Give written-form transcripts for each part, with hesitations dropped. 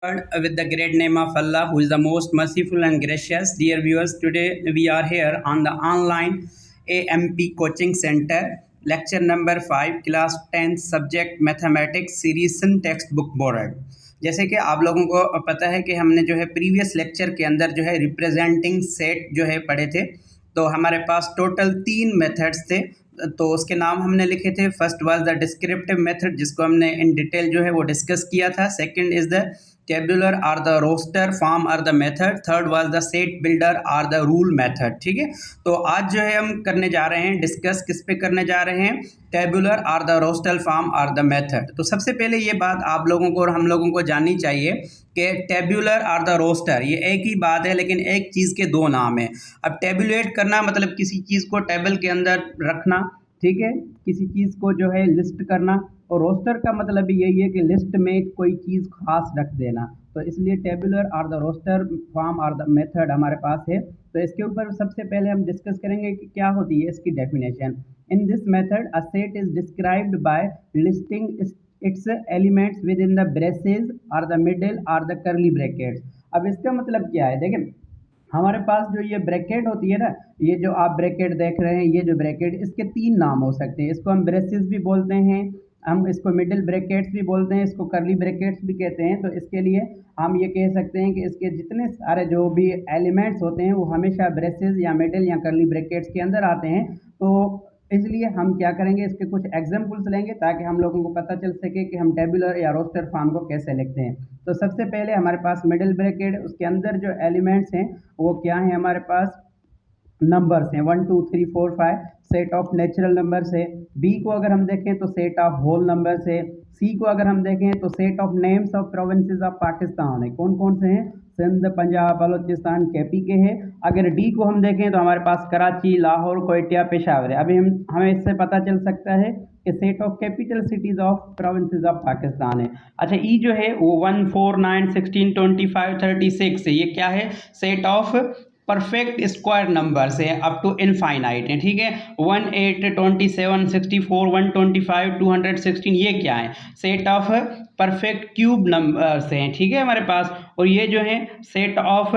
With the great name of Allah, who is the most merciful and gracious. Dear viewers, today we are here on the online AMP Coaching Center, lecture number 5, class 10, subject mathematics, series textbook borrowed. जैसे कि आप लोगों को पता है कि हमने जो है प्रीवियस लेक्चर के अंदर जो है रिप्रेजेंटिंग सेट जो है पढ़े थे, तो हमारे पास टोटल 3 मेथड्स थे। तो उसके नाम हमने लिखे थे। First was the descriptive method, जिसको हमने इन डिटेल जो है वो डिस्कस किया था। Second is the tabular or the roster form or the method. Third was the set builder or the rule method. ठीक है, तो आज जो है हम करने जा रहे हैं डिस्कस, किस पे करने जा रहे हैं, tabular or the roster form or the method. तो सबसे पहले ये बात आप लोगों को और हम लोगों को जाननी चाहिए कि टेबुलर आर द रोस्टर ये एक ही बात है, लेकिन एक चीज़ के दो नाम है। अब टेबुलेट करना मतलब किसी चीज़ को टेबल के अंदर रखना, ठीक है, किसी चीज़ को जो है लिस्ट करना, और रोस्टर का मतलब भी यही है कि लिस्ट में कोई चीज़ खास रख देना। तो इसलिए टेबुलर और द रोस्टर फॉर्म और द मेथड हमारे पास है। तो इसके ऊपर सबसे पहले हम डिस्कस करेंगे कि क्या होती है इसकी definition. In this method a set is described bye listing it's elements with in the braces और द मिडिल और द कर्ली ब्रैकेट्स। अब इसका मतलब क्या है, देखें हमारे पास जो ये ब्रैकेट होती है ना, ये जो आप ब्रैकेट देख रहे हैं, ये जो ब्रैकेट, इसके 3 नाम हो सकते हैं। इसको हम ब्रेसेस भी बोलते हैं, हम इसको मिडिल ब्रैकेट्स भी बोलते हैं, इसको कर्ली ब्रैकेट्स भी कहते हैं। तो इसके लिए हम ये कह सकते हैं कि इसके जितने सारे जो भी एलिमेंट्स होते हैं वो हमेशा ब्रेसेस या मिडिल या कर्ली ब्रैकेट्स के अंदर आते हैं। तो इसलिए हम क्या करेंगे, इसके कुछ एग्जाम्पल्स लेंगे ताकि हम लोगों को पता चल सके कि हम टेबुलर या रोस्टर फॉर्म को कैसे लिखते हैं। तो सबसे पहले हमारे पास मिडिल ब्रैकेट, उसके अंदर जो एलिमेंट्स हैं वो क्या है, हमारे पास नंबर्स हैं 1 2 3 4 5, सेट ऑफ नेचुरल नंबर्स है। बी को अगर हम देखें तो सेट ऑफ होल नंबर्स है। सी को अगर हम देखें तो set of names of provinces of Pakistan है। कौन कौन से हैं, सिंध, पंजाब, बलूचिस्तान, केपी के हैं। अगर डी को हम देखें तो हमारे पास कराची, लाहौर, कोयटा, पेशावर है। अभी हमें इससे पता चल सकता है कि set of capital cities of provinces of Pakistan है। अच्छा, ई जो है वो 1 4 9 16 25 36 है। ये क्या है, set of perfect square number से अप टू इनफाइनाइट है। ठीक है, 1 8 27 64 125 216 ये क्या है, set of perfect cube number से हैं। ठीक है हमारे पास, और ये जो है सेट ऑफ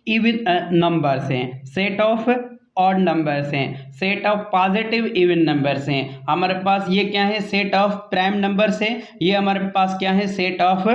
इवन नंबर से हैं, सेट ऑफ ऑड नंबर से हैं, set of positive even number से हैं। हमारे पास ये क्या है, सेट ऑफ प्राइम नंबर से। ये हमारे पास क्या है, सेट ऑफ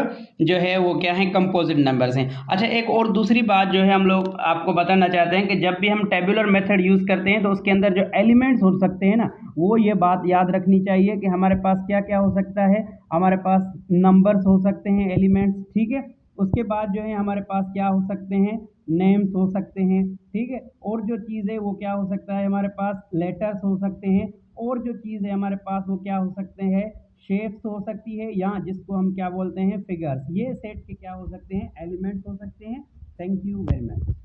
जो है वो क्या है, कंपोजिट नंबर से। अच्छा, एक और दूसरी बात जो है हम लोग आपको बताना चाहते हैं कि जब भी हम टेबुलर मेथड यूज़ करते हैं तो उसके अंदर जो एलिमेंट्स हो सकते हैं ना, वो ये बात याद रखनी चाहिए कि हमारे पास क्या क्या हो सकता है, हमारे पास नंबर्स हो सकते हैं, एलिमेंट्स, ठीक है। उसके बाद जो है हमारे पास क्या हो सकते हैं, नेम्स हो सकते हैं, ठीक है। और जो चीज़ है वो क्या हो सकता है, हमारे पास लेटर्स हो सकते हैं। और जो चीज़ है हमारे पास वो क्या हो सकते हैं, शेप्स हो सकती है, या जिसको हम क्या बोलते हैं, फिगर्स। ये सेट के क्या हो सकते हैं, एलिमेंट्स हो सकते हैं। Thank you very much.